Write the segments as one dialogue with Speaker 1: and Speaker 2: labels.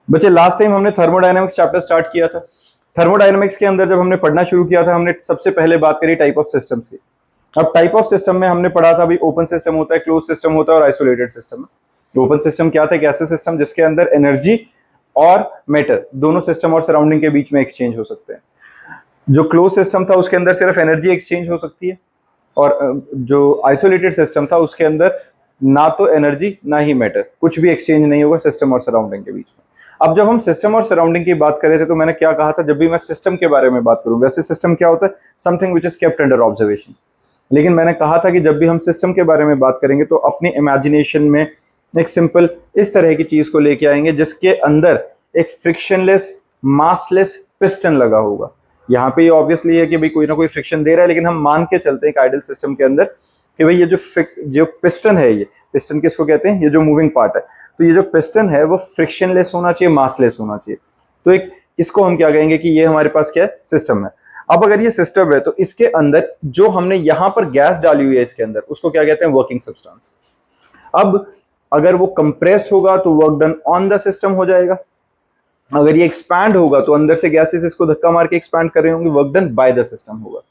Speaker 1: बच्चे last time हमने thermodynamics chapter start किया था। थर्मोडायनेमिक्स के अंदर जब हमने पढ़ना शुरू किया था, हमने सबसे पहले बात करी टाइप ऑफ सिस्टम्स की। अब टाइप ऑफ सिस्टम में हमने पढ़ा था भाई ओपन सिस्टम होता है, क्लोज सिस्टम होता है और आइसोलेटेड सिस्टम है। ओपन सिस्टम क्या था? एक ऐसे सिस्टम जिसके अंदर एनर्जी और मैटर दोनों सिस्टम और सराउंडिंग के बीच में एक्सचेंज हो सकते हैं। जो क्लोज सिस्टम था उसके अंदर सिर्फ एनर्जी एक्सचेंज हो सकती है, और जो आइसोलेटेड सिस्टम था उसके अंदर ना तो एनर्जी ना ही मैटर, कुछ भी एक्सचेंज नहीं होगा सिस्टम और सराउंडिंग के बीच में। अब जब हम सिस्टम और सराउंडिंग की बात कर रहे थे तो मैंने क्या कहा था, जब भी मैं सिस्टम के बारे में बात करूं, वैसे सिस्टम क्या होता है? Something which is kept under observation. लेकिन मैंने कहा था कि जब भी हम सिस्टम के बारे में बात करेंगे तो अपनी इमेजिनेशन में एक सिंपल इस तरह की चीज को लेके आएंगे जिसके अंदर एक फ्रिक्शनलेस मासलेस पिस्टन लगा होगा। यहाँ पे ये ऑब्वियसली है कि भाई कोई ना कोई फ्रिक्शन दे रहा है, लेकिन हम मान के चलते हैं एक आइडल सिस्टम के अंदर कि भाई ये जो पिस्टन है, ये पिस्टन किसको कहते हैं? ये जो मूविंग पार्ट है, तो ये जो पिस्टन है वो फ्रिक्शनलेस होना चाहिए, मासलेस होना चाहिए। तो एक इसको हम क्या कहेंगे कि ये हमारे पास क्या है? सिस्टम है। अब अगर ये सिस्टम है तो इसके अंदर जो हमने यहां पर गैस डाली हुई है इसके अंदर, उसको क्या कहते हैं? Working substance. अब अगर वो कंप्रेस होगा तो work done on the system हो जाएगा। अगर ये एक्सपैंड होगा तो अंदर से गैसेस इसको धक्का मार के एक्सपैंड कर रहे होंगे, work done by the system होगा।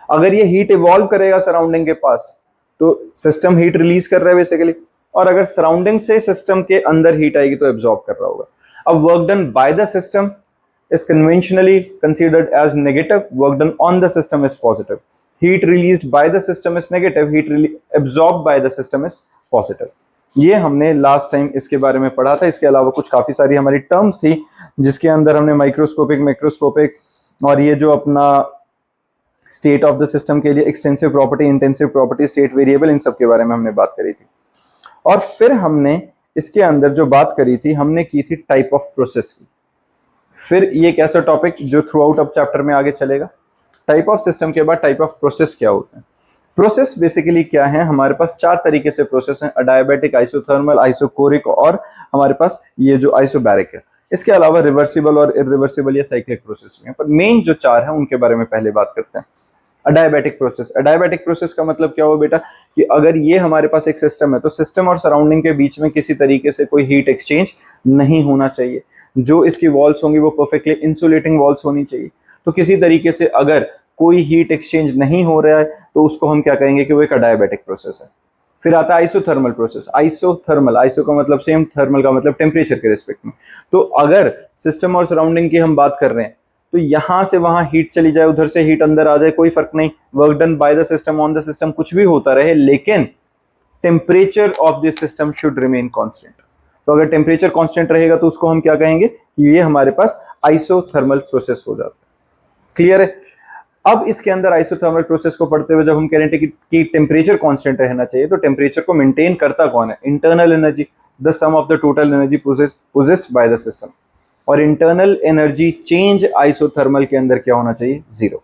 Speaker 1: अगर ये हीट इवॉल्व करेगा सराउंडिंग के पास तो सिस्टम हीट रिलीज कर रहा है बेसिकली, और अगर सराउंडिंग से सिस्टम के अंदर हीट आएगी तो एब्जॉर्ब कर रहा होगा। अब work done by the system is conventionally considered as negative, work done on the system is positive. Heat released by the system is negative, absorbed by the system is positive. ये हमने last time इसके बारे में पढ़ा था। इसके अलावा कुछ काफी सारी हमारी टर्म्स थी जिसके अंदर हमने माइक्रोस्कोपिक, मैक्रोस्कोपिक और ये जो अपना स्टेट ऑफ द सिस्टम के लिए extensive property, intensive property, state variable, इन सब के बारे में हमने बात करी थी। और फिर हमने इसके अंदर जो बात करी थी, हमने की थी टाइप ऑफ प्रोसेस की। फिर ये एक ऐसा टॉपिक जो थ्रू आउट अब चैप्टर में आगे चलेगा। टाइप ऑफ सिस्टम के बाद टाइप ऑफ प्रोसेस क्या होता है? प्रोसेस बेसिकली क्या है? हमारे पास चार तरीके से प्रोसेस हैं: अडायाबैटिक, आइसोथर्मल, आइसोकोरिक और हमारे पास ये जो आइसोबैरिक है। इसके अलावा रिवर्सिबल और इरिवर्सिबल या साइक्लिक प्रोसेस भी हैं, पर मेन जो चार हैं उनके बारे में पहले बात करते हैं। अडायाबैटिक प्रोसेस। अडायाबैटिक प्रोसेस का मतलब क्या हो बेटा? कि अगर ये हमारे पास एक सिस्टम है तो सिस्टम और सराउंडिंग के बीच में किसी तरीके से कोई हीट एक्सचेंज नहीं होना चाहिए। जो इसकी वॉल्स होंगी वो परफेक्टली इंसुलेटिंग वॉल्स होनी चाहिए। तो किसी तरीके से अगर कोई हीट एक्सचेंज नहीं हो रहा है तो उसको हम क्या कहेंगे कि वो एक अडायाबैटिक प्रोसेस है। फिर आता है आइसोथर्मल प्रोसेस। आइसोथर्मल, आइसो का मतलब सेम, थर्मल का मतलब टेम्परेचर के रिस्पेक्ट में। तो अगर सिस्टम और सराउंडिंग की हम बात कर रहे हैं तो यहां से वहां हीट चली जाए, उधर से हीट अंदर आ जाए, कोई फर्क नहीं, work done by the system, on the system, कुछ भी होता रहे, लेकिन temperature of this system should remain constant. तो अगर टेम्परेचर कांस्टेंट रहेगा तो उसको हम क्या कहेंगे? ये हमारे पास आइसोथर्मल प्रोसेस हो जाता है। क्लियर है? अब इसके अंदर आइसोथर्मल प्रोसेस को पढ़ते हुए जब हम कह रहे हैं कि टेम्परेचर कांस्टेंट रहना चाहिए, तो टेम्परेचर को मेंटेन करता कौन है? Internal energy, the sum of the total energy possessed by the system. और इंटरनल एनर्जी चेंज आइसोथर्मल के अंदर क्या होना चाहिए? जीरो।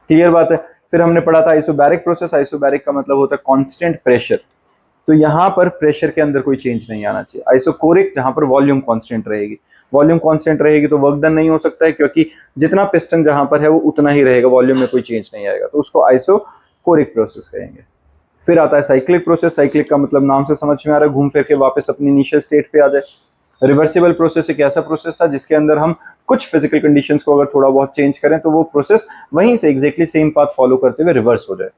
Speaker 1: क्लियर बात है? फिर हमने पढ़ा था आइसोबैरिक प्रोसेस। आइसोबैरिक का मतलब होता है कांस्टेंट प्रेशर, तो यहां पर प्रेशर के अंदर कोई चेंज नहीं आना चाहिए। आइसोकोरिक, जहां पर वॉल्यूम कांस्टेंट रहेगी। वॉल्यूम कांस्टेंट रहेगी तो वर्क डन नहीं हो सकता है, क्योंकि जितना पिस्टन जहां पर है वो उतना ही रहेगा, वॉल्यूम में कोई चेंज नहीं आएगा, तो उसको आइसोकोरिक प्रोसेस कहेंगे। फिर आता है साइक्लिक प्रोसेस। साइक्लिक का मतलब नाम से समझ में आ रहा है, घूम फिर के वापस अपनी इनिशियल स्टेट पे आ जाए। रिवर्सिबल प्रोसेस एक ऐसा प्रोसेस था जिसके अंदर हम कुछ फिजिकल कंडीशंस को अगर थोड़ा बहुत चेंज करें तो वो प्रोसेस वहीं से एग्जैक्टली सेम पाथ फॉलो करते हुए रिवर्स हो जाए।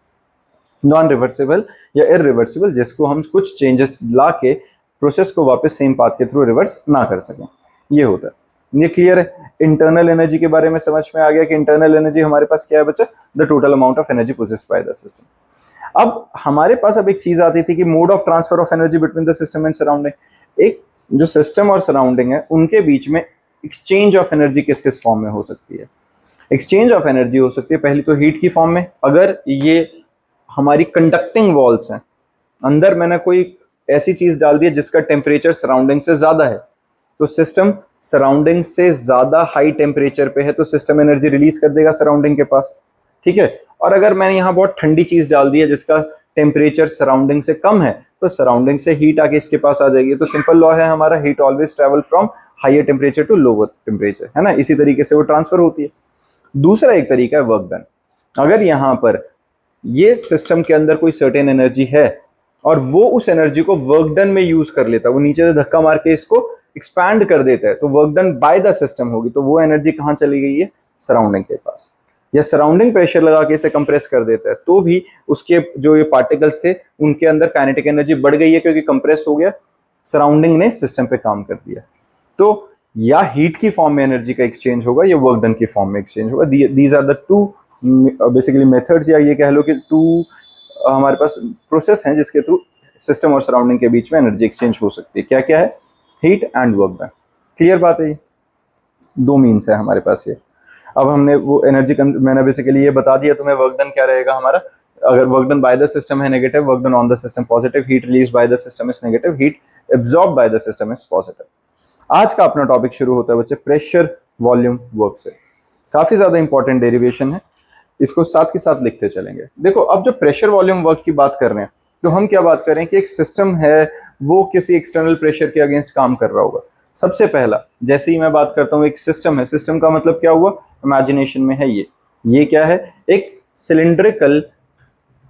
Speaker 1: नॉन रिवर्सिबल या इरिवर्सिबल, जिसको हम कुछ चेंजेस ला के प्रोसेस को वापस सेम पाथ के थ्रू रिवर्स ना कर सकें, ये होता है। ये क्लियर है? इंटरनल एनर्जी के बारे में समझ में आ गया कि इंटरनल एनर्जी हमारे पास क्या है बच्चा? The total amount of energy possessed by the system. अब हमारे पास अब एक चीज आती थी कि mode of transfer of energy between the system and surrounding. एक जो सिस्टम और सराउंडिंग है उनके बीच में एक्सचेंज ऑफ एनर्जी किस किस फॉर्म में हो सकती है? एक्सचेंज ऑफ एनर्जी हो सकती है पहली तो हीट की फॉर्म में। अगर ये हमारी कंडक्टिंग वॉल्स हैं, अंदर मैंने कोई ऐसी चीज डाल दी है जिसका टेम्परेचर सराउंडिंग से ज्यादा है, तो सिस्टम सराउंडिंग से ज्यादा हाई टेम्परेचर पे है तो सिस्टम एनर्जी रिलीज कर देगा सराउंडिंग के पास, ठीक है। और अगर मैंने यहाँ बहुत ठंडी चीज डाल दी है जिसका टेम्परेचर सराउंडिंग से कम है तो सराउंडिंग से हीट आके इसके पास आ जाएगी। तो सिंपल लॉ है हमारा, heat always travel from higher temperature to lower temperature, है ना, इसी तरीके से वो ट्रांसफर होती है। दूसरा एक तरीका है वर्क डन। अगर यहाँ पर ये सिस्टम के अंदर कोई सर्टेन एनर्जी है और वो उस एनर्जी को वर्क डन में यूज कर लेता है, वो नीचे से धक्का मार के इसको एक्सपैंड कर देता है तो work done by the system होगी, तो वो एनर्जी कहाँ चली गई है, सराउंडिंग के पास। या सराउंडिंग प्रेशर लगा के इसे कंप्रेस कर देता है तो भी उसके जो ये पार्टिकल्स थे उनके अंदर काइनेटिक एनर्जी बढ़ गई है क्योंकि कंप्रेस हो गया, सराउंडिंग ने सिस्टम पे काम कर दिया। तो या हीट की फॉर्म में एनर्जी का एक्सचेंज होगा या वर्क डन की फॉर्म में एक्सचेंज होगा। These are the two basically methods, या ये कह लो कि टू हमारे पास प्रोसेस हैं जिसके थ्रू सिस्टम और सराउंडिंग के बीच में एनर्जी एक्सचेंज हो सकती है। क्या क्या है, heat and work done. Clear बात है, ये दो मीन्स है हमारे पास ये। अब हमने वो एनर्जी मैंने बेसिकली ये बता दिया तुम्हें वर्क डन क्या रहेगा हमारा। अगर work done by the system है negative, work done on the system positive, heat release by the system is negative, heat absorb by the system is positive. आज का अपना टॉपिक शुरू होता है बच्चे प्रेशर वॉल्यूम वर्क से। काफी ज्यादा इंपॉर्टेंट डेरिवेशन है, इसको साथ के साथ लिखते चलेंगे। देखो अब जब प्रेशर वॉल्यूम वर्क की बात कर रहे हैं तो हम क्या बात करें कि एक सिस्टम है वो किसी एक्सटर्नल प्रेशर के अगेंस्ट काम कर रहा होगा। सबसे पहला जैसे ही मैं बात करता हूँ एक सिस्टम है, सिस्टम का मतलब क्या हुआ, इमेजिनेशन में है ये क्या है, एक सिलिंड्रिकल,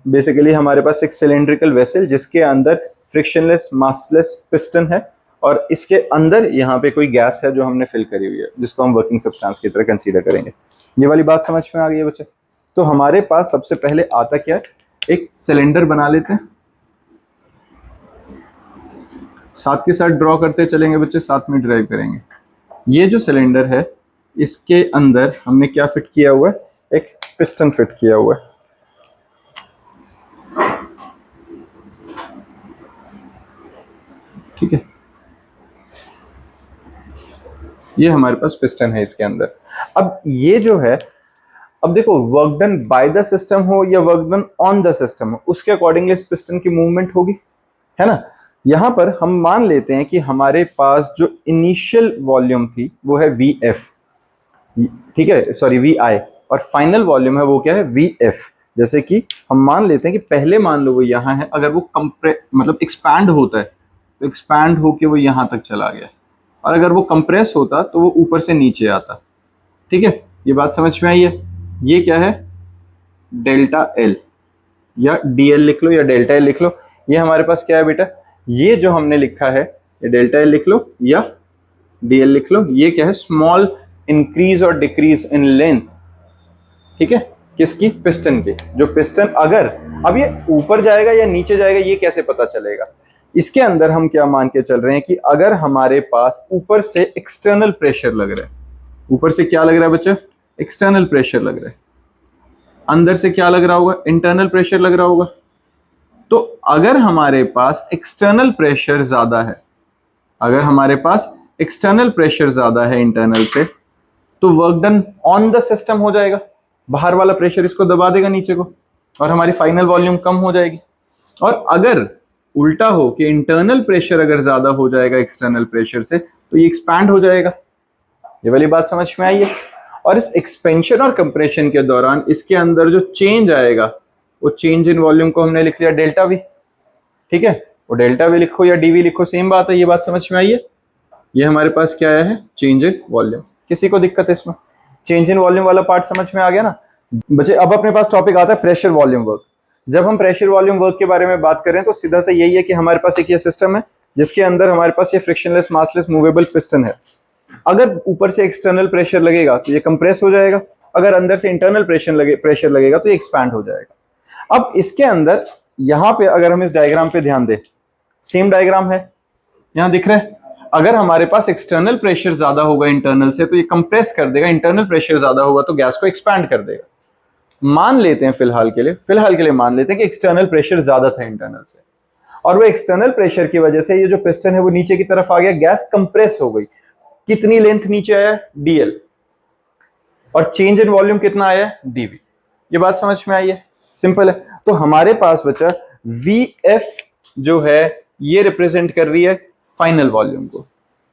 Speaker 1: बेसिकली हमारे पास एक सिलिंड्रिकल वेसल जिसके अंदर फ्रिक्शनलेस मासलेस पिस्टन है और इसके अंदर यहाँ पे कोई गैस है जो हमने फिल करी हुई है जिसको हम वर्किंग सब्सटेंस की तरह कंसीडर करेंगे। ये वाली बात समझ में आ गई है बच्चे। तो हमारे पास सबसे पहले आता क्या है, एक सिलेंडर बना लेते हैं, साथ के साथ ड्रॉ करते चलेंगे बच्चे, साथ में ड्राइव करेंगे। ये जो सिलेंडर है इसके अंदर हमने क्या फिट किया हुआ है, एक पिस्टन फिट किया हुआ है। ठीक है, ये हमारे पास पिस्टन है इसके अंदर। अब ये जो है, अब देखो work done by the system हो या work done on the system हो उसके अकॉर्डिंगली इस पिस्टन की मूवमेंट होगी, है ना। यहां पर हम मान लेते हैं कि हमारे पास जो इनिशियल वॉल्यूम थी वो है वी एफ, ठीक है, सॉरी वी आई, और फाइनल वॉल्यूम है वो क्या है, वी एफ। जैसे कि हम मान लेते हैं कि पहले मान लो वो यहाँ है, अगर वो मतलब एक्सपैंड होता है तो एक्सपैंड होके वो यहाँ तक चला गया, और अगर वो कंप्रेस होता तो वो ऊपर से नीचे आता। ठीक है, ये बात समझ में आई है। ये क्या है, डेल्टा एल, या डी एल लिख लो या डेल्टा एल लिख लो। ये हमारे पास क्या है बेटा, ये जो हमने लिखा है ये डेल्टा एल लिख लो या डी एल लिख लो। ये क्या है, स्मॉल इंक्रीज और डिक्रीज इन लेंथ, ठीक है, किसकी, पिस्टन की। जो पिस्टन अगर अब ये ऊपर जाएगा या नीचे जाएगा ये कैसे पता चलेगा, इसके अंदर हम क्या मान के चल रहे हैं कि अगर हमारे पास ऊपर से एक्सटर्नल प्रेशर लग रहा है, ऊपर से क्या लग रहा है बच्चा, एक्सटर्नल प्रेशर लग रहा है, अंदर से क्या लग रहा होगा, इंटरनल प्रेशर लग रहा होगा। तो अगर हमारे पास एक्सटर्नल प्रेशर ज्यादा है, अगर हमारे पास एक्सटर्नल प्रेशर ज्यादा है इंटरनल से, तो work done on the system हो जाएगा, बाहर वाला प्रेशर इसको दबा देगा नीचे को और हमारी फाइनल वॉल्यूम कम हो जाएगी। और अगर उल्टा हो कि इंटरनल प्रेशर अगर ज्यादा हो जाएगा एक्सटर्नल प्रेशर से तो ये एक्सपैंड हो जाएगा। ये वाली बात समझ में आई है। और इस एक्सपेंशन और कंप्रेशन के दौरान इसके अंदर जो चेंज आएगा वो चेंज इन वॉल्यूम को हमने लिख लिया डेल्टा वी। ठीक है, वो डेल्टा वी लिखो या डीवी लिखो सेम बात है। ये बात समझ में आई है। ये हमारे पास क्या आया है, चेंज इन वॉल्यूम। किसी को दिक्कत है इसमें, चेंज इन वॉल्यूम वाला पार्ट समझ में आ गया ना बच्चे। अब अपने पास टॉपिक आता है प्रेशर वॉल्यूम वर्क। जब हम प्रेशर वॉल्यूम वर्क के बारे में बात करें तो सीधा से यही है कि हमारे पास एक ये सिस्टम है जिसके अंदर हमारे पास ये फ्रिक्शनलेस मासलेस मूवेबल पिस्टन है। अगर ऊपर से एक्सटर्नल प्रेशर लगेगा तो ये कंप्रेस हो जाएगा, अगर अंदर से इंटरनल प्रेशर लगेगा तो ये एक्सपैंड हो जाएगा। अब इसके अंदर यहां पे अगर हम इस डायग्राम पे ध्यान दें, सेम डायग्राम है, यहां दिख रहा है। अगर हमारे पास एक्सटर्नल प्रेशर ज्यादा होगा इंटरनल से तो ये कंप्रेस कर देगा, इंटरनल प्रेशर ज्यादा होगा तो गैस को एक्सपैंड कर देगा। मान लेते हैं फिलहाल के लिए मान लेते हैं कि एक्सटर्नल प्रेशर ज्यादा था इंटरनल से, और वो एक्सटर्नल प्रेशर की वजह से ये जो पिस्टन है वो नीचे की तरफ आ गया, गैस कंप्रेस हो गई। कितनी लेंथ नीचे आया, डीएल, और चेंज इन वॉल्यूम कितना आया, डीवी। ये बात समझ में आई है, सिंपल है। तो हमारे पास बचा वी एफ जो है ये रिप्रेजेंट कर रही है फाइनल वॉल्यूम को,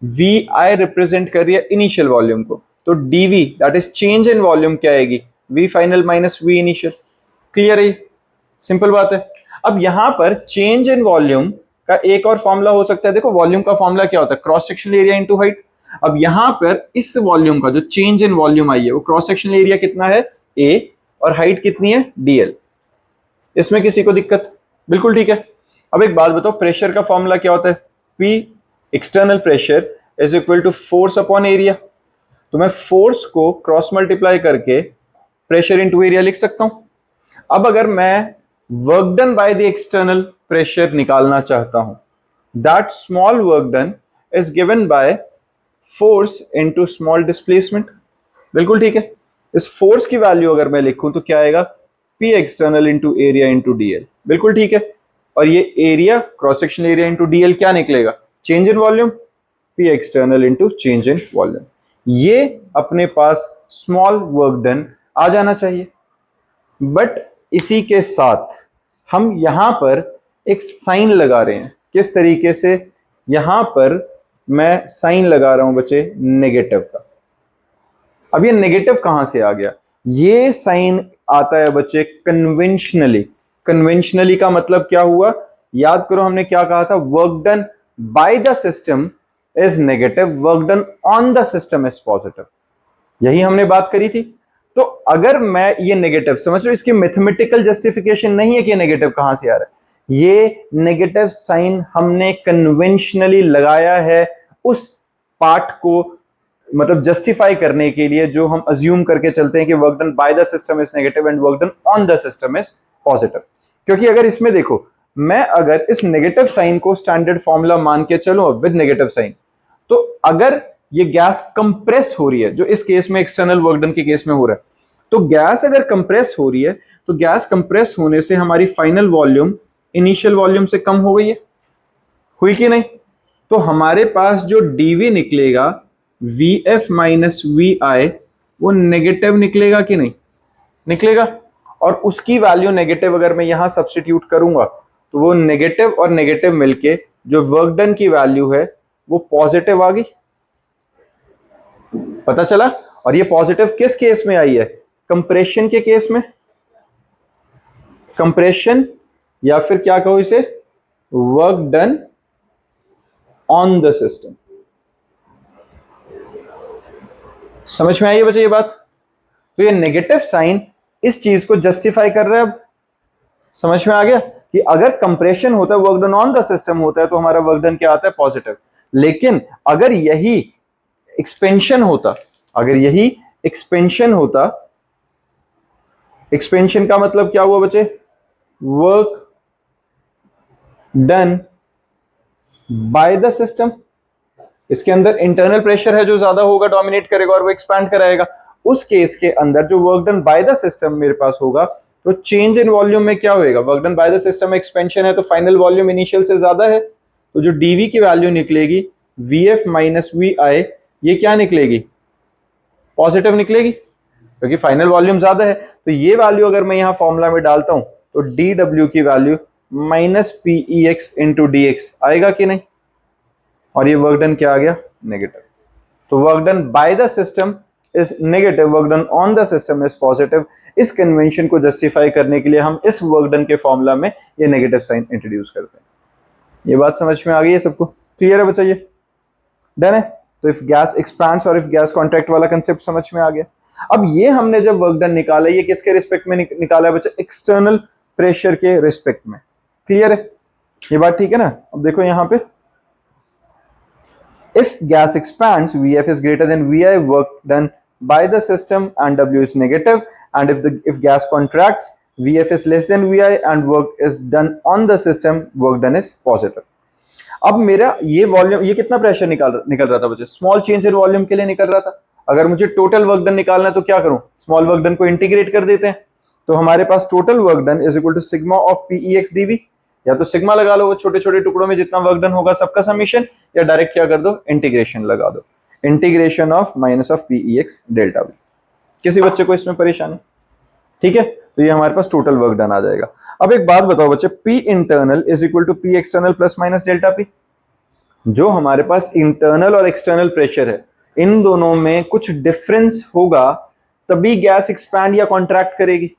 Speaker 1: वी आई रिप्रेजेंट कर रही है इनिशियल वॉल्यूम को, तो DV that is change in volume क्या आएगी, V final minus V initial. Clear है, सिंपल बात है। अब यहां पर चेंज इन वॉल्यूम का एक और फॉर्मूला हो सकता है। देखो वॉल्यूम का फॉर्मूला क्या होता है, cross sectional area into height. अब यहां पर इस वॉल्यूम का जो चेंज इन वॉल्यूम आई है वो क्रॉस सेक्शनल एरिया कितना है, ए, और हाइट कितनी है, डीएल। इसमें किसी को दिक्कत, बिल्कुल ठीक है। अब एक बात बताओ, प्रेशर का फॉर्मूला क्या होता है, P external pressure is equal to force upon area. तो मैं फोर्स को क्रॉस मल्टीप्लाई करके प्रेशर इंटू एरिया लिख सकता हूं। अब अगर मैं work done by the external pressure निकालना चाहता हूं, that small work done is given by force into small displacement. बिल्कुल ठीक है। इस फोर्स की वैल्यू अगर मैं लिखूं तो क्या आएगा, P external into area into DL. बिल्कुल ठीक है। और ये area cross section area into DL क्या निकलेगा, change in volume, P external into change in volume. ये अपने पास स्मॉल वर्क डन आ जाना चाहिए। बट इसी के साथ हम यहां पर एक साइन लगा रहे हैं। किस तरीके से, यहां पर मैं साइन लगा रहा हूं बच्चे नेगेटिव का। अब ये नेगेटिव कहां से आ गया, ये साइन आता है बच्चे कन्वेंशनली। कन्वेंशनली का मतलब क्या हुआ, याद करो हमने क्या कहा था, work done by the system is negative, work done on the system is positive. यही हमने बात करी थी। तो अगर मैं ये नेगेटिव समझ रहे हो, इसकी मैथमेटिकल जस्टिफिकेशन नहीं है कि ये नेगेटिव कहां से आ रहा है, ये नेगेटिव साइन हमने कन्वेंशनली लगाया है उस पार्ट को मतलब जस्टिफाई करने के लिए जो हम अज्यूम करके चलते हैं कि work done by the system is negative and work done on the system is positive. क्योंकि अगर इसमें देखो, मैं अगर इस नेगेटिव साइन को स्टैंडर्ड फॉर्मूला मान के चलूं विद नेगेटिव साइन, तो अगर ये गैस कंप्रेस हो रही है, जो इस केस में एक्सटर्नल वर्क डन के केस में हो रहा है, तो गैस अगर कंप्रेस हो रही है तो गैस कंप्रेस होने से हमारी फाइनल वॉल्यूम इनिशियल वॉल्यूम से कम हो गई है, हुई कि नहीं। तो हमारे पास जो डीवी निकलेगा वी एफ माइनस वी आई, वो नेगेटिव निकलेगा कि नहीं, निकलेगा। और उसकी वैल्यू नेगेटिव अगर मैं यहां सब्स्टिट्यूट करूंगा तो वो नेगेटिव और नेगेटिव मिलके जो वर्क डन की वैल्यू है वो पॉजिटिव आ गई, पता चला। और ये पॉजिटिव किस केस में आई है, कंप्रेशन के केस में, कंप्रेशन या फिर क्या कहो इसे, work done on the system. समझ में आई है बच्चे ये बात। तो ये नेगेटिव साइन इस चीज को जस्टिफाई कर रहा है। अब समझ में आ गया कि अगर कंप्रेशन होता है, work done on the system होता है, तो हमारा वर्क डन क्या आता है, पॉजिटिव। लेकिन अगर यही एक्सपेंशन होता, अगर यही एक्सपेंशन होता, एक्सपेंशन का मतलब क्या हुआ बच्चे, work done by the system. इसके अंदर इंटरनल प्रेशर है जो ज्यादा होगा, डोमिनेट करेगा और वो एक्सपैंड कराएगा। उस केस के अंदर जो work done by the system मेरे पास होगा, तो चेंज इन वॉल्यूम में क्या होएगा, work done by the system expansion है तो फाइनल वॉल्यूम इनिशियल से ज्यादा है, तो जो डीवी की वैल्यू निकलेगी वी एफ माइनस वी आई, ये क्या निकलेगी, पॉजिटिव निकलेगी, क्योंकि फाइनल वॉल्यूम ज्यादा है। तो ये वैल्यू अगर मैं यहां फॉर्मूला में डालता हूं तो डी डब्ल्यू की value minus PE X into D X आएगा कि नहीं, और ये वर्क डन क्या आ गया, नेगेटिव। तो work done by the system is negative, work done on the system is positive. इस कन्वेंशन को जस्टिफाई करने के लिए हम इस वर्क डन के फॉर्मूला में ये नेगेटिव साइन इंट्रोड्यूस करते हैं। ये बात समझ में आ गई है सबको, क्लियर है बच्चा, ये डन है। तो इफ गैस एक्सपैंड्स और इफ गैस कॉन्ट्रैक्ट वाला कंसेप्ट समझ में आ गया। अब ये हमने जब वर्क डन निकाला, ये किसके रिस्पेक्ट में निकाला है बच्चा, एक्सटर्नल प्रेशर के रिस्पेक्ट में, क्लियर है ये बात, ठीक है ना। अब देखो यहां पे, if gas expands, Vf is greater than Vi, work done by the system and W is negative, and if gas contracts, Vf is less than Vi and work is done on the system, work done is positive. अब मेरा ये volume, ये कितना pressure निकल रहा था बच्चे, small change in volume के लिए निकल रहा था। अगर मुझे टोटल वर्क डन निकालना है तो क्या करूं, स्मॉल वर्क डन को इंटीग्रेट कर देते हैं। तो हमारे पास total work done is equal to sigma of PE X DV, या तो सिग्मा लगा लो वो छोटे छोटे टुकड़ों में जितना वर्क डन होगा सबका समीशन, या डायरेक्ट क्या कर दो, इंटीग्रेशन लगा दो, integration of minus of PE X delta V. किसी बच्चे को इसमें परेशानी, ठीक है। तो ये हमारे पास टोटल वर्क डन आ जाएगा। अब एक बात बताओ बच्चे, P internal is equal to P external plus minus delta P. जो हमारे पास इंटरनल और एक्सटर्नल प्रेशर है, इन दोनों में कुछ डिफरेंस होगा तभी गैस एक्सपैंड या कॉन्ट्रैक्ट करेगी,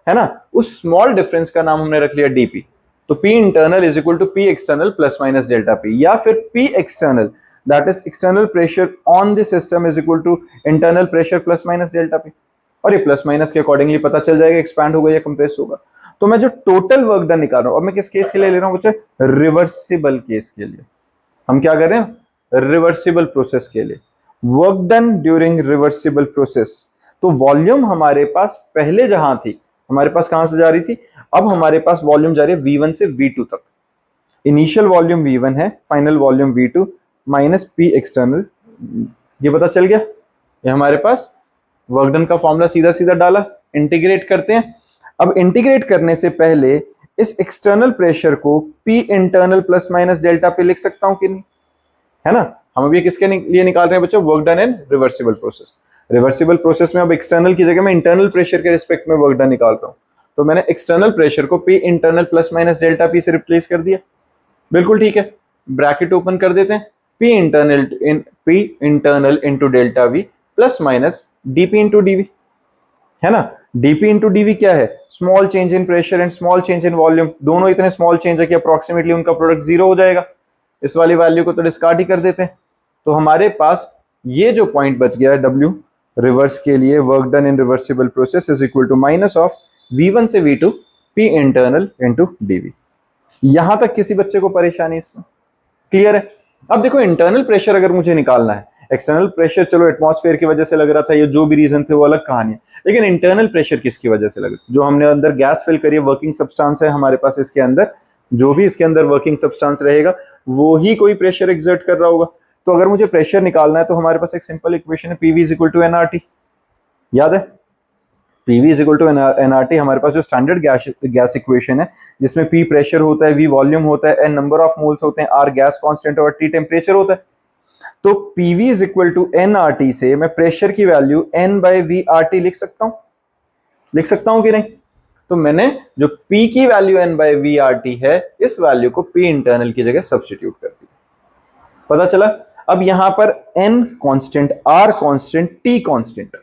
Speaker 1: है ना। उस स्मॉल डिफरेंस का नाम हमने रख लिया डीपी। तो P internal is equal to P external plus minus delta P, या फिर P external that is external pressure on the system is equal to internal pressure plus minus delta P। और ये प्लस माइनस के accordingly पता चल जाएगा expand होगा या कंप्रेस होगा। तो मैं जो टोटल वर्क डन निकाल रहा हूं, अब मैं किस केस के लिए ले रहा हूं बच्चे, रिवर्सिबल केस के लिए। हम क्या कर रहे हैं, रिवर्सिबल प्रोसेस के लिए, work done during reversible process. तो वॉल्यूम हमारे पास पहले जहां थी, हमारे पास कहां से जा रही थी, अब हमारे पास वॉल्यूम जा रही है V1 से V2 तक। इनिशियल वॉल्यूम V1 है, final volume V2 minus P external. ये पता चल गया, ये हमारे पास वर्क डन का फॉर्मूला सीधा सीधा डाला। इंटीग्रेट करते हैं। अब इंटीग्रेट करने से पहले इस एक्सटर्नल प्रेशर को P internal plus minus delta पे लिख सकता हूं कि नहीं, है ना। हम अभी किसके लिए निकाल रहे हैं बच्चों, work done in reversible process. Reversible process में अब एक्सटर्नल की जगह मैं इंटरनल प्रेशर के रिस्पेक्ट में वर्क डन निकाल रहा हूं, तो मैंने एक्सटर्नल प्रेशर को P internal plus minus delta P से रिप्लेस कर दिया। बिल्कुल ठीक है, ब्रैकेट ओपन कर देते हैं, P internal into delta V plus minus dP into dV, है ना। dP इंटू dV क्या है, small change in pressure and small change in volume, दोनों इतने स्मॉल चेंज है कि अप्रोक्सीमेटली उनका प्रोडक्ट जीरो हो जाएगा। इस वाली वैल्यू को तो डिस्कार्ड ही कर देते हैं। तो हमारे पास ये जो पॉइंट बच गया है W रिवर्स के लिए, work done in reversible process is equal to minus of V1 से V2 P internal into dV। यहां तक किसी बच्चे को परेशानी इसमें क्लियर है। अब देखो इंटरनल प्रेशर अगर मुझे निकालना है, एक्सटर्नल प्रेशर चलो एटमॉस्फेयर की वजह से लग रहा था, ये जो भी रीजन थे वो अलग कहानी है, लेकिन इंटरनल प्रेशर किसकी वजह से लगा, जो हमने अंदर गैस फिल करी है, वर्किंग सब्सटेंस है हमारे पास इसके अंदर, जो भी इसके अंदर वर्किंग सब्सटेंस रहेगा वो ही कोई प्रेशर एक्सर्ट कर रहा होगा। तो अगर मुझे प्रेशर निकालना है तो हमारे पास एक सिंपल इक्वेशन है, PV is equal to nRT, याद है। PV is equal to nRT हमारे पास जो स्टैंडर्ड गैस इक्वेशन है, जिसमें P प्रेशर होता है, V वॉल्यूम होता है, N नंबर ऑफ मोल्स होते हैं, R गैस कांस्टेंट और T टेम्परेचर होता है। तो PV is equal to nRT से मैं प्रेशर की वैल्यू N बाय VRT लिख सकता हूं कि नहीं। तो मैंने जो P की वैल्यू N बाय VRT है, इस वैल्यू को P इंटरनल की जगह सब्स्टिट्यूट कर दिया, पता चला। अब यहां पर N constant, R constant, T constant,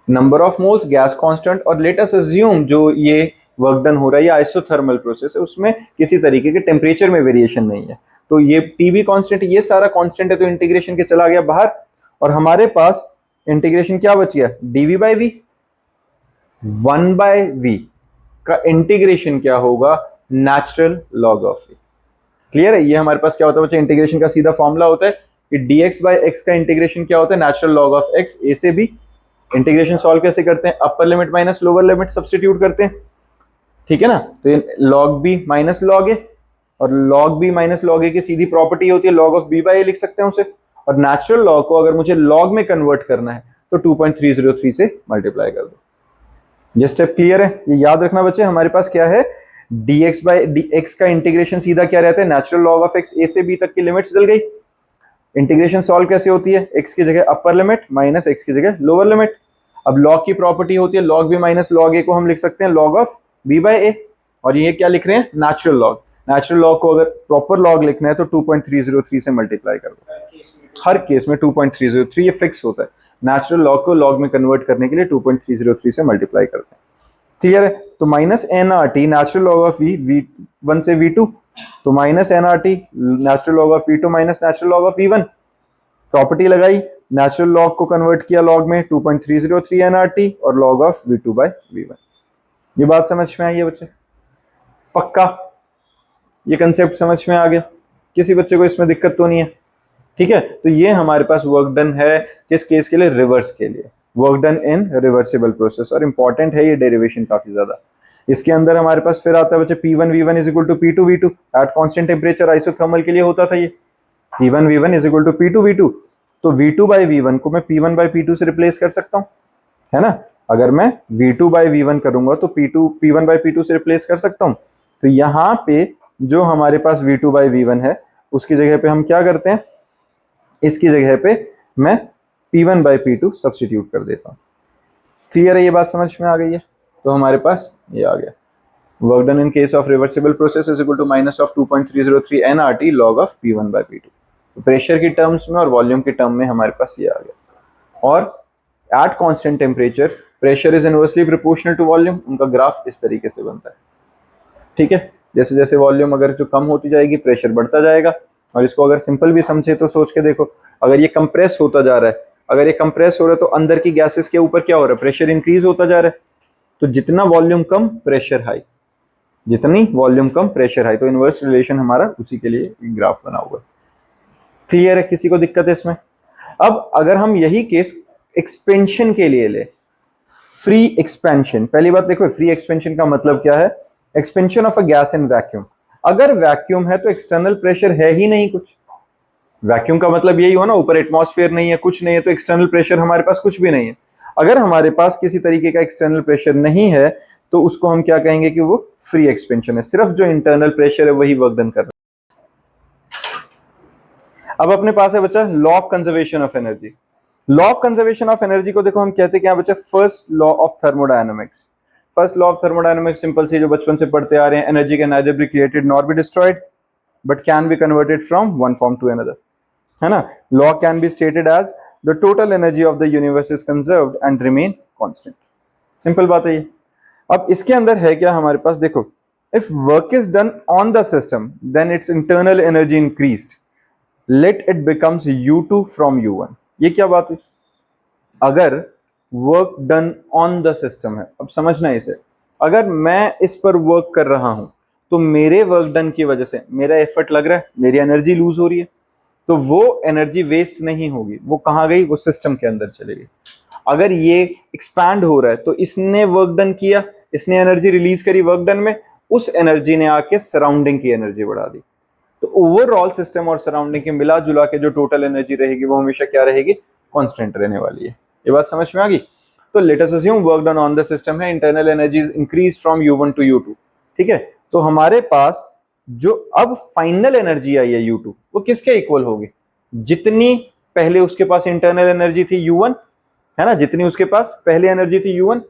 Speaker 1: number of moles gas constant, और लेट अस अज्यूम जो ये वर्क डन हो रहा है ये आइसोथर्मल प्रोसेस है, उसमें किसी तरीके के टेम्परेचर में वेरिएशन नहीं है, तो ये टीबी कांस्टेंट, ये सारा कांस्टेंट है, तो इंटीग्रेशन के चला गया बाहर, और हमारे पास इंटीग्रेशन क्या बच गया, DV by V, 1 by V का इंटीग्रेशन क्या होगा, natural log of V. Clear है, ये हमारे पास क्या होता है बच्चे, इंटीग्रेशन का सीधा फॉर्मूला होता है कि dx बाय x का इंटीग्रेशन क्या होता है, natural log of x a से b। इंटीग्रेशन सॉल्व कैसे करते हैं, upper limit minus lower limit substitute करते हैं, ठीक है ना। तो ये log b minus log a, और log b minus log a की सीधी प्रॉपर्टी होती है log of b by a, लिख सकते हैं उसे। और नेचुरल लॉग को अगर मुझे log में कन्वर्ट करना है तो 2.303 से मल्टीप्लाई कर दो। ये स्टेप क्लियर है, ये याद रखना बच्चे। हमारे पास क्या है, dx बाय dx का इंटीग्रेशन सीधा क्या रहता है, natural log of x a से b तक की लिमिट्स डल गई। इंटीग्रेशन सॉल्व कैसे होती है, x की जगह अपर लिमिट माइनस x की जगह लोअर लिमिट। अब log की प्रॉपर्टी होती है log b minus log a को हम लिख सकते हैं log of b by a, और ये क्या लिख रहे हैं, नेचुरल लॉग। नेचुरल लॉग को अगर प्रॉपर लॉग लिखना है तो 2.303 से मल्टीप्लाई कर दो। हर केस में 2.303 ये फिक्स होता है, नेचुरल लॉग को लॉग में कन्वर्ट करने के लिए 2.303 से मल्टीप्लाई करते हैं। क्लियर है, तो minus nRT natural log of V1 से V2, तो minus nRT natural log of V2 minus natural log of V1। Property लगाई, नेचुरल लॉग को कन्वर्ट किया लॉग में, 2.303 nRT और log of V2 bye V1। ये बात समझ में आई है बच्चे, पक्का ये कंसेप्ट समझ में आ गया, किसी बच्चे को इसमें दिक्कत तो नहीं है, ठीक है। तो ये हमारे पास वर्क डन है किस केस के लिए, रिवर्स के लिए, work done in reversible process, और इंपॉर्टेंट है ये डेरिवेशन काफी ज्यादा। इसके अंदर हमारे पास फिर आता है बच्चे P1 V1 is equal to P2 V2 at constant temperature, isothermal के लिए होता था ये P1 V1 is equal to P2 V2। तो V2 बाय V1 को मैं P1 बाय P2 से रिप्लेस कर सकता हूं, है ना। अगर मैं V2 बाय V1 करूंगा तो P1 बाय P2 से रिप्लेस कर सकता हूं। तो यहाँ पे जो हमारे पास V2 बाय V1 है उसकी जगह पे हम क्या करते हैं, इसकी जगह पे मैं P1 बाय P2 सब्स्टिट्यूट कर देता हूं। क्लियर है, ये बात समझ में आ गई है। तो हमारे पास ये आ गया, work done in case of reversible process is equal to minus of 2.303 nRT log of P1 by P2। तो प्रेशर की टर्म्स में और वॉल्यूम के टर्म में हमारे पास ये आ गया। और at constant temperature pressure is inversely proportional to volume, उनका ग्राफ इस तरीके से बनता है, ठीक है। जैसे जैसे वॉल्यूम अगर जो कम होती जाएगी प्रेशर बढ़ता जाएगा। और इसको अगर सिंपल भी समझे तो सोच के देखो, अगर ये कंप्रेस होता जा रहा है, अगर ये कंप्रेस हो रहा है तो अंदर की गैसेस के ऊपर क्या हो रहा है, प्रेशर इंक्रीज होता जा रहा है। तो जितना वॉल्यूम कम प्रेशर हाई, जितनी वॉल्यूम कम प्रेशर हाई, तो इनवर्स रिलेशन हमारा उसी के लिए ग्राफ बना हुआ है। क्लियर है? किसी को दिक्कत है इसमें? अब अगर हम यही केस एक्सपेंशन के लिए ले, फ्री एक्सपेंशन, पहली बात देखो फ्री एक्सपेंशन का मतलब क्या है? Expansion of a gas in vacuum. अगर वैक्यूम है तो एक्सटर्नल प्रेशर है ही नहीं कुछ। वैक्यूम का मतलब यही हो ना, ऊपर एटमॉस्फेयर नहीं है, कुछ नहीं है, तो एक्सटर्नल प्रेशर हमारे पास कुछ भी नहीं है। अगर हमारे पास किसी तरीके का एक्सटर्नल प्रेशर नहीं है तो उसको हम क्या कहेंगे कि वो फ्री एक्सपेंशन है, सिर्फ जो इंटरनल प्रेशर है वही वर्क डन कर रहा है। अब अपने पास है बच्चा law of conservation of energy. Law of conservation of energy को देखो हम कहते हैं क्या बच्चा? First law of thermodynamics. First law of thermodynamics simple सी जो बचपन से पढ़ते आ रहे हैं, energy can neither be created nor be destroyed but can be converted from one form to another, है ना? Law can be stated as the total energy of the universe is conserved and remain constant. Simple बात है ये। अब इसके अंदर है क्या हमारे पास? देखो, if work is done on the system then its internal energy increased, let it becomes U2 from U1। ये क्या बात है? अगर work done on the system है, अब समझना इसे, अगर मैं इस पर वर्क कर रहा हूं तो मेरे वर्क डन की वजह से मेरा एफर्ट लग रहा है, मेरी एनर्जी लूज हो रही है, तो वो एनर्जी वेस्ट नहीं होगी, वो कहां गई? वो सिस्टम के अंदर चली गई। अगर ये एक्सपैंड हो रहा है तो इसने वर्क डन किया, इसने एनर्जी रिलीज करी वर्क डन में, उस एनर्जी ने आके सराउंडिंग की एनर्जी बढ़ा दी। तो ओवरऑल सिस्टम और सराउंडिंग के मिला जुला के जो टोटल एनर्जी रहेगी वो हमेशा क्या रहेगी? कांस्टेंट रहने वाली है। ये बात समझ में आ गई? तो let us assume work done on the system है, internal energy increase from U1 to U2, ठीक है? तो हमारे पास जो अब फाइनल एनर्जी आई है U2 वो किसके इक्वल होगी? जितनी पहले उसके पास इंटरनल एनर्जी थी U1, है ना, जितनी उसके पास पहले एनर्जी थी U1,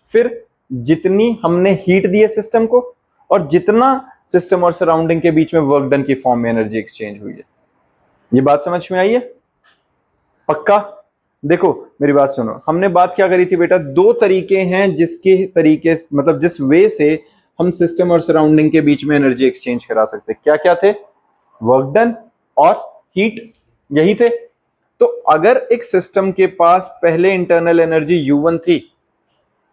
Speaker 1: फिर जितनी हमने हीट दी है सिस्टम को, और जितना सिस्टम और सराउंडिंग के बीच में वर्क डन की फॉर्म में एनर्जी एक्सचेंज हुई है। ये बात समझ में आई है? पक्का? देखो मेरी बात सुनो, हमने बात क्या करी थी बेटा? दो तरीके हैं जिसके तरीके मतलब जिस वे से हम सिस्टम और सराउंडिंग के बीच में एनर्जी एक्सचेंज करा सकते। क्या क्या थे? वर्क डन और हीट, यही थे। तो अगर एक सिस्टम के पास पहले इंटरनल एनर्जी U1 थी,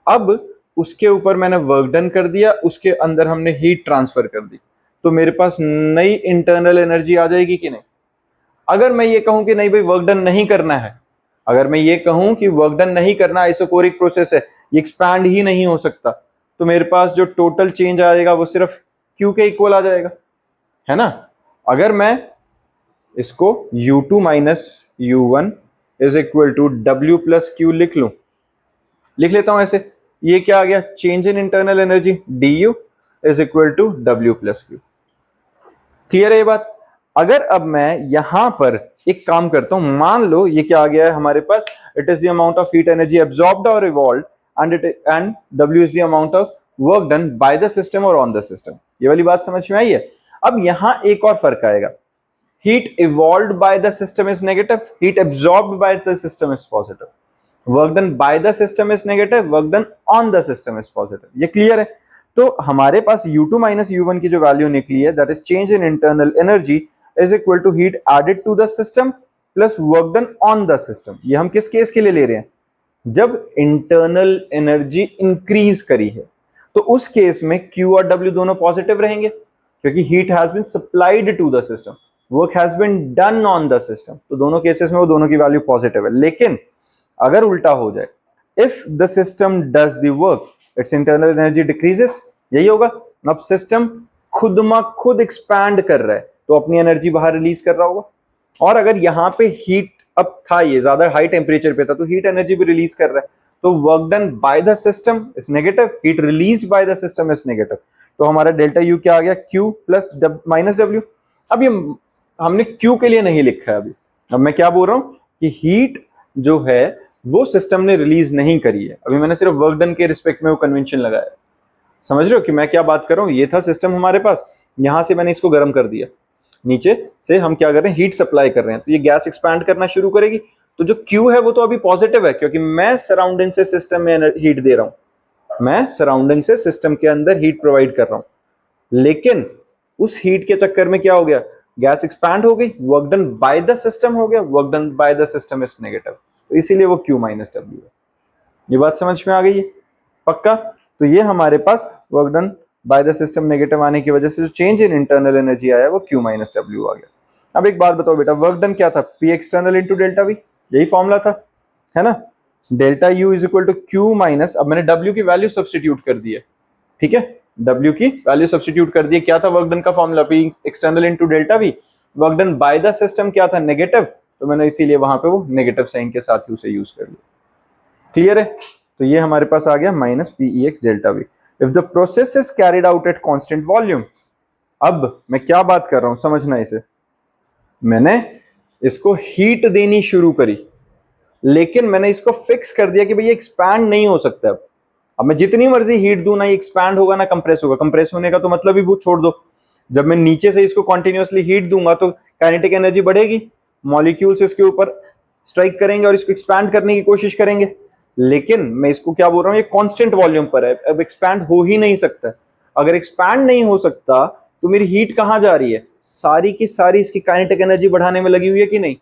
Speaker 1: अब उसके ऊपर मैंने वर्क डन कर दिया, उसके अंदर हमने हीट ट्रांसफर कर दी, तो मेरे पास नई इंटरनल एनर्जी आ जाएगी कि नहीं? अगर मैं ये कहूं कि नहीं भाई वर्क डन नहीं करना है, अगर मैं ये कहूं कि वर्क डन नहीं करना, आइसोकोरिक प्रोसेस है, ये एक्सपैंड ही नहीं हो सकता, तो मेरे पास जो टोटल चेंज आएगा वो सिर्फ Q के इक्वल आ जाएगा, है ना? अगर मैं इसको U2 minus U1 is equal to W plus Q लिख लूं, लिख लेता हूं ऐसे, ये क्या आ गया? Change in internal energy DU is equal to W plus Q। Clear है ये बात? अगर अब मैं यहां पर एक काम करता हूं, मान लो ये क्या आ गया है हमारे पास? It is the amount of heat energy absorbed और evolved and W is the amount of work done by the system और ऑन द सिस्टम। ये वाली बात समझ में आई है? अब यहां एक और फर्क आएगा, heat evolved by the system is negative, heat absorbed by the system is positive, work done by the system is negative, work done on the system is positive। ये क्लियर है? तो हमारे पास U2 माइनस U1 की जो value निकली है, that is change in internal energy is equal to heat added to the system plus work done on the system. ये हम किस केस के लिए ले रहे हैं? जब इंटरनल एनर्जी इंक्रीज करी है, तो उस केस में Q और W दोनों पॉजिटिव रहेंगे, क्योंकि heat has been supplied to the system, work has been done on the system, तो दोनों केसेस में वो दोनों की वैल्यू पॉजिटिव है। लेकिन अगर उल्टा हो जाए, if the system does the work it's internal energy decreases, यही होगा। अब सिस्टम खुद म खुद एक्सपैंड कर रहा है तो अपनी एनर्जी बाहर रिलीज कर रहा होगा, और अगर यहाँ पे हीट अब था, ये ज्यादा हाई टेम्परेचर पे था, तो हीट एनर्जी भी रिलीज कर रहा है, तो work done by the system is negative, heat release by the system is negative. तो हमारा डेल्टा यू क्या आ गया? Q plus minus W। अब ये हमने Q के लिए नहीं लिखा है अभी, अब मैं क्या बोल रहा हूं कि हीट जो है वो सिस्टम ने रिलीज नहीं करी है, अभी मैंने सिर्फ वर्क डन के रिस्पेक्ट में वो कन्वेंशन लगाया। समझ रहे हो कि मैं क्या बात कर रहा हूं? ये था सिस्टम हमारे पास, यहां से मैंने इसको गर्म कर दिया, नीचे से हम क्या कर रहे हैं? हीट सप्लाई कर रहे हैं, तो ये गैस एक्सपैंड करना शुरू करेगी। तो जो Q है वो तो अभी पॉजिटिव है, क्योंकि मैं सराउंडिंग से सिस्टम में हीट दे रहा हूं, मैं सराउंडिंग से सिस्टम के अंदर हीट प्रोवाइड कर रहा हूं। लेकिन उस हीट के चक्कर में क्या हो गया? गैस एक्सपैंड हो गई, work done by the system हो गया, work done by the system is negative, तो इसीलिए वो Q माइनस W है। ये बात समझ में आ गई है? पक्का? तो ये हमारे पास work done by the system negative आने की वजह से जो चेंज इन इंटरनल एनर्जी आया वो Q माइनस W आ गया। अब एक बात बताओ बेटा, वर्क डन क्या था, P external into delta V, यही फॉर्मूला था, है ना। Delta U is equal to Q minus, अब मैंने डब्ल्यू की वैल्यू सब्सटीट्यूट कर दी है, ठीक है, डब्ल्यू की वैल्यू सब्सटीट्यूट कर दी है। क्या था वर्क डन का formula, P external into delta we. Work done by the system क्या था, नेगेटिव, तो मैंने इसीलिए वहां पे वो नेगेटिव साइन के साथ ही उसे यूज कर लिया। क्लियर है, तो ये हमारे पास आ गया minus P x delta we if the process is carried out at constant volume. अब मैं क्या बात कर रहा हूं, समझना इसे, मैंने इसको हीट देनी शुरू करी, लेकिन मैंने इसको फिक्स कर दिया कि भाई ये एक्सपैंड नहीं हो सकता। अब मैं जितनी मर्जी हीट दूं, ना ये एक्सपैंड होगा ना कंप्रेस होगा। कंप्रेस होने का तो मतलब ही वो छोड़ दो, जब मैं नीचे से इसको कॉन्टिन्यूसली हीट दूंगा तो काइनेटिक एनर्जी बढ़ेगी, मॉलिक्यूल्स इसके ऊपर स्ट्राइक करेंगे और इसको एक्सपैंड करने की कोशिश करेंगे। लेकिन मैं इसको क्या बोल रहा हूं, ये कांस्टेंट वॉल्यूम पर है, अब एक्सपैंड हो ही नहीं सकता। अगर एक्सपैंड नहीं हो सकता तो मेरी हीट कहां जा रही है, सारी की सारी इसकी काइनेटिक एनर्जी बढ़ाने में लगी हुई है कि नहीं।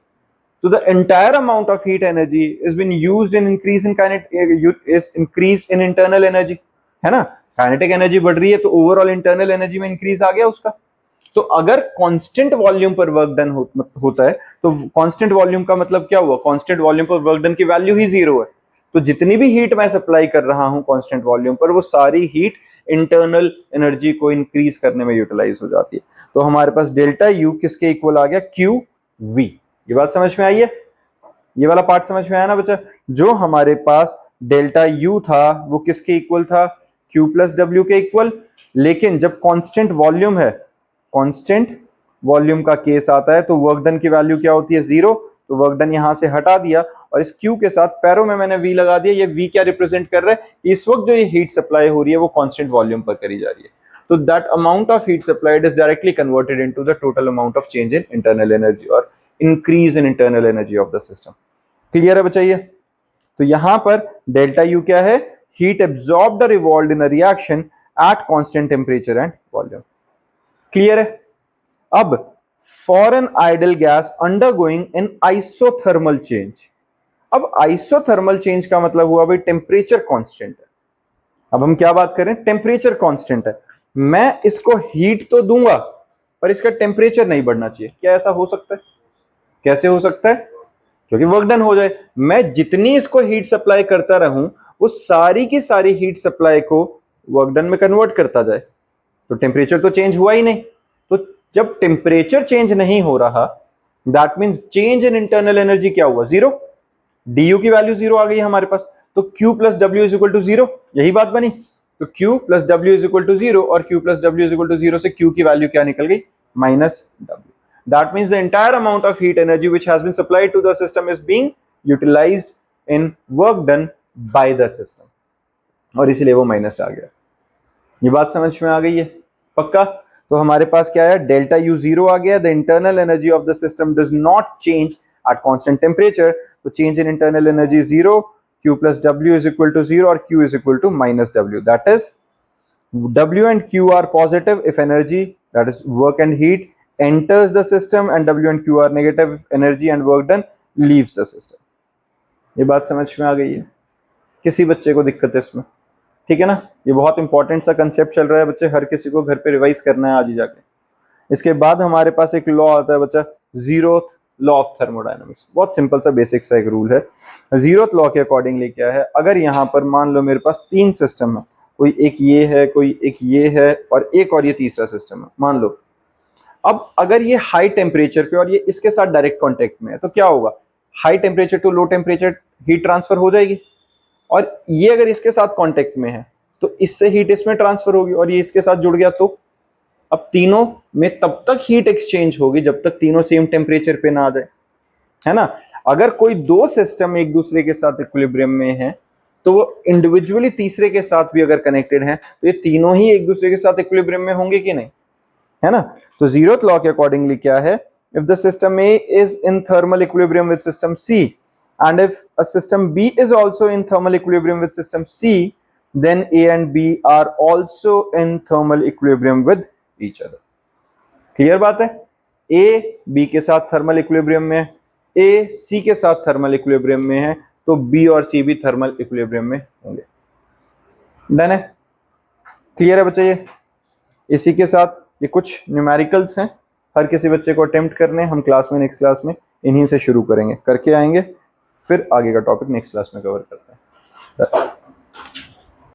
Speaker 1: तो the entire amount of heat energy is been used in increase in is increase in internal energy, है ना। काइनेटिक एनर्जी बढ़ रही है तो ओवरऑल इंटरनल एनर्जी में इंक्रीज आ गया उसका। तो अगर कांस्टेंट वॉल्यूम पर वर्क डन होता है तो कांस्टेंट वॉल्यूम का मतलब क्या हुआ, कांस्टेंट वॉल्यूम पर वर्क डन की वैल्यू ही जीरो है। तो जितनी भी हीट मैं सप्लाई कर रहा हूं कांस्टेंट वॉल्यूम पर, वो सारी हीट इंटरनल एनर्जी को इंक्रीज करने में यूटिलाइज हो जाती है। तो हमारे पास डेल्टा यू किसके इक्वल आ गया, क्यू वी। ये बात समझ में आई है, ये वाला पार्ट समझ में आया ना बच्चा। जो हमारे पास डेल्टा यू था वो किसके इक्वल था, क्यू प्लस डब्ल्यू के इक्वल। लेकिन जब कांस्टेंट वॉल्यूम है, कांस्टेंट वॉल्यूम का केस आता है तो वर्क डन की वैल्यू क्या होती है, जीरो। तो वर्क डन यहां से हटा दिया और इस क्यू के साथ पैरों में मैंने वी लगा दिया। ये वी क्या रिप्रेजेंट कर रहा है, इस वक्त जो ये हीट सप्लाई हो रही है वो कांस्टेंट वॉल्यूम पर करी जा रही है। तो that amount of heat supplied is directly converted into the total amount of change in internal energy और increase in internal energy of the system. Clear है बच्चा ये। तो यहां पर डेल्टा यू क्या है, हीट एब्सॉर्ब्ड और revolved in a reaction at constant temperature and volume. Clear है। अब for an ideal gas undergoing an isothermal change. अब आइसोथर्मल चेंज का मतलब हुआ भाई टेम्परेचर कांस्टेंट है। अब हम क्या बात करें, टेम्परेचर कांस्टेंट है, मैं इसको हीट तो दूंगा पर इसका टेम्परेचर नहीं बढ़ना चाहिए। क्या ऐसा हो सकता है, कैसे हो सकता है, क्योंकि वर्क डन हो जाए। मैं जितनी इसको हीट सप्लाई करता रहूं वो सारी की सारी हीट सप्लाई को वर्क डन में कन्वर्ट करता जाए, तो टेम्परेचर तो चेंज हुआ ही नहीं। तो जब टेम्परेचर चेंज नहीं हो रहा, that means change in internal energy क्या हुआ, जीरो। डी की वैल्यू जीरो आ गई हमारे पास, तो Q plus W is equal to zero, यही बात बनी। तो Q plus W is equal to zero और Q plus W is equal to zero से Q की वैल्यू क्या निकल गई, minus W. That means the entire amount of heat energy which has been supplied to the system is being utilized in work done by the system, और इसीलिए वो minus आ गया। ये बात समझ में आ गई है पक्का। तो हमारे पास क्या है, डेल्टा यू जीरो आ गया। The internal energy of the system does not change at constant temperature, तो change in internal energy zero, Q plus W is equal to zero और Q is equal to minus W. That is W and Q are positive if energy, that is work and heat, enters the system, and W and Q are negative if energy and work done leaves the system। ये बात समझ में आ गई है, किसी बच्चे को दिक्कत है इसमें, ठीक है ना। ये बहुत इंपॉर्टेंट सा कंसेप्ट चल रहा है बच्चे, हर किसी को घर पे रिवाइज करना है आज ही जाके। इसके बाद हमारे पास एक लॉ आता है बच्चा, जीरोथ लॉ ऑफ थर्मोडायनामिक्स। बहुत सिंपल सा बेसिक सा एक रूल है। जीरोथ लॉ के अकॉर्डिंगली क्या है, अगर यहाँ पर मान लो मेरे पास तीन सिस्टम है, कोई एक ये है, कोई एक ये है और एक और ये तीसरा सिस्टम है, मान लो। अब अगर ये हाई टेम्परेचर पे और ये इसके साथ डायरेक्ट कांटेक्ट में है तो क्या होगा, high temperature to low temperature heat transfer हो जाएगी। और ये अगर इसके साथ कांटेक्ट में है तो इससे हीट इसमें ट्रांसफर होगी, और ये इसके साथ जुड़ गया तो अब तीनों में तब तक हीट एक्सचेंज होगी जब तक तीनों सेम टेम्परेचर पे ना आ जाए, है ना। अगर कोई दो सिस्टम एक दूसरे के साथ इक्विलिब्रियम में है तो वो इंडिविजुअली तीसरे के साथ भी अगर कनेक्टेड है तो ये तीनों ही एक दूसरे के साथ इक्विलिब्रियम में होंगे कि नहीं, है ना। तो जीरोथ लॉ के अकॉर्डिंगली क्या है, if the system A is in thermal equilibrium with system C and if a system B is also in thermal equilibrium with system C, then A and B are also in thermal equilibrium with each other. Clear बात है, A B के साथ thermal equilibrium में है, ए सी के साथ thermal equilibrium में है, तो बी और सी भी थर्मल इक्विलिब्रियम में होंगे। डन है, क्लियर है बच्चे। ये इसी के साथ ये कुछ न्यूमेरिकल्स हैं हर किसी बच्चे को अटेम्प्ट करने, हम क्लास में नेक्स्ट क्लास में इन्हीं से शुरू करेंगे, करके आएंगे, फिर आगे का टॉपिक नेक्स्ट क्लास में कवर करते हैं।